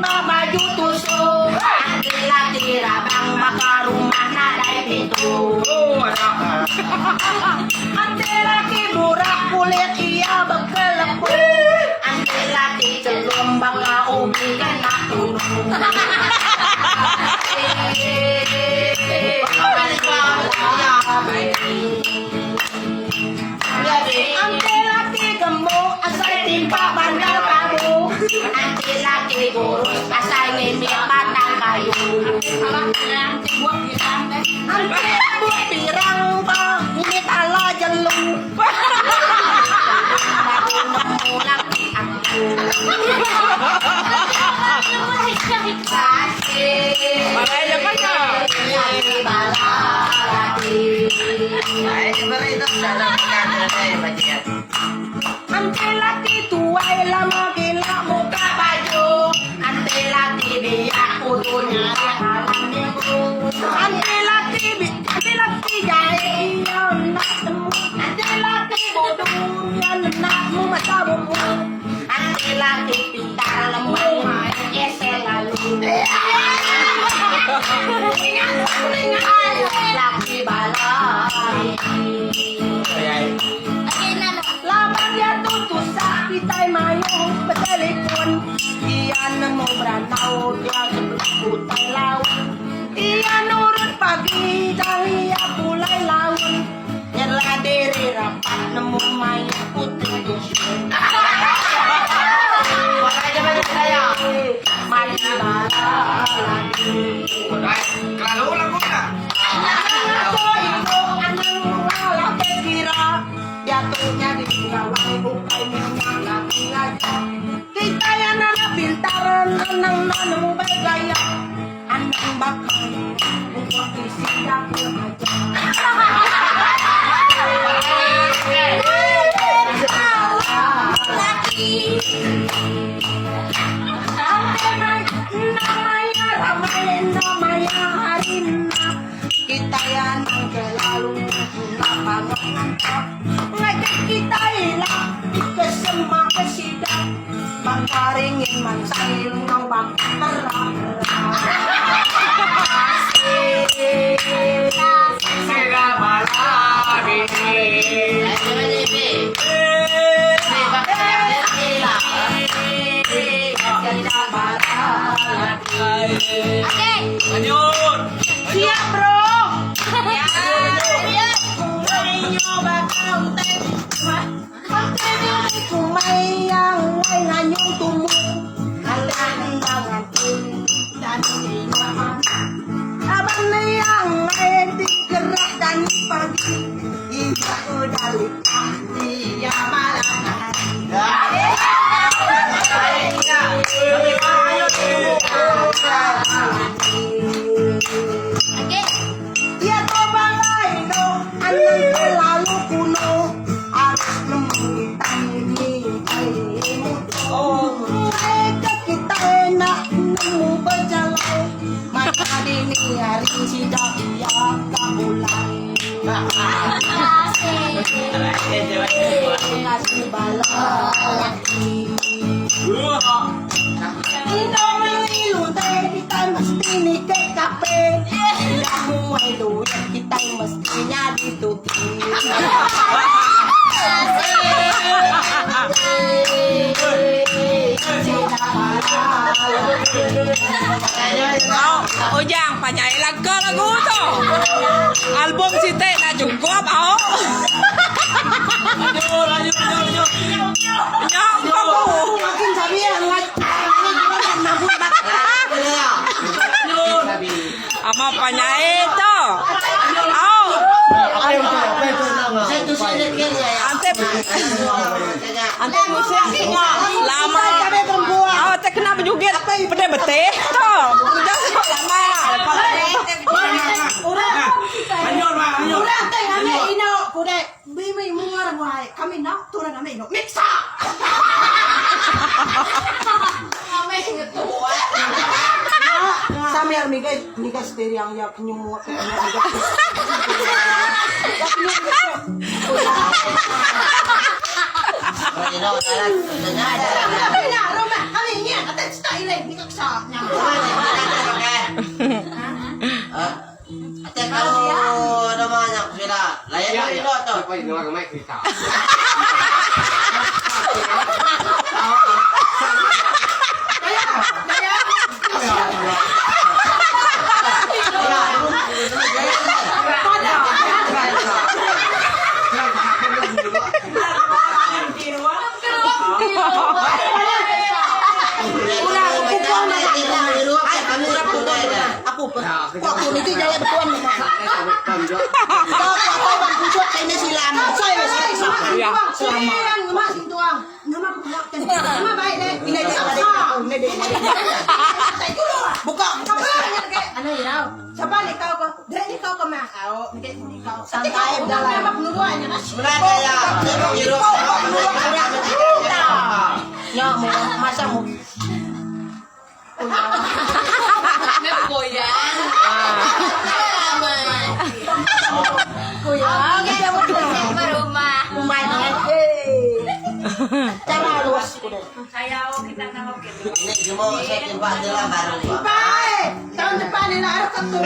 baju tusuk. Tira-tira bang baka rumah nadai pintu. Ante laki murah kulit iya bekelepuk. Ante laki celum baka ubi kena tunung. Ante laki gemuk asal timpa bandar kamu. Ante laki kurus asal ngemil batang kayu. Ante buat pirang bang ini tala jelung. Baru nemu laki aku. Balay naman na. Ante laki tuai lama gila muka baju. Ante laki biak kudunya halam minggu. Ante laki jahit yang nak temu. Ante laki bodohnya nenakmu mata bumbu. Ante laki pintar lemah main selalu. Laki balai. Laban dia tutus sakitai mayung bertelepon. Dia nemu beranau dia sebelah hutan laut. Dia nurut pagi dan ia mulai laun. Nyerah diri rapat nemu mayung putih dusun. Mati balai. Kalau ulang guna. Jatuhnya di galang bukai minyak lagi aja. Kita yang anak pintar nanang bergaya. Anak bakal buat isi dapur aja. Laki namanya namanya Harina. Kita yang selalu lapangan ngajak kita hilang ke semua kesidang. Bang karingin man sayang ng bang terang. Sila malami. Lanjut. Siap bro. Kumay yang lain nganyong tumu. Kalian bangan dan inaman. Abang na yang lain digerak dan pagi. Iba udalik dia malam. Dia to balay no, anang terlalu kuno. Harus nemuin ini ay muto. Mereka kita enak nemu berjalan. Maka dini hari sidak ia kabulan. Kasih balaki. Ito mengilu tayo kita mesti ni kay kape. Tidak muay duit kita mestinya dituti. Ujang, panyain lagu to. Album si Teh na cukup, oh. Lanjut. Nyok, kamu. Makin sabi ang nabut Ama panyain to. Oh. Ante musia lama. Oh, teh kenapa juga pede bete to. Udah lama. Lanjut. Ino, kuda bimi mungar wai. Kami nak turun kami ino. Miksa. Kami ngetua. Sambil migas dari yang ya penyumua. Kami nak rumah kami ni. Kata cita ilay, bigak sa niya. Ate, kalau naman ako sila, layan mo ilo to. Ako pa. Ako nito jaya betuan naman. Kau bang pusat kayaknya silam. Saya isa. Iya. Selama. Nama sing tuang. Nama buka. Nama baik deh. Ini dia tadi. Ini dia. Saya dulu. Buka. Ano yun? Siapa nih kau kau? Dari kau ke mau. Ini kau. Santai dalam. Nama penuruannya mas. Mula kaya, ilo. Ya mau masa mau. Kuya, kita mau ke rumah. Rumah ini. Cara luas kuda. Ini cuma saya timpa adalah baru. Bye. Tahun depan ini harus ketemu.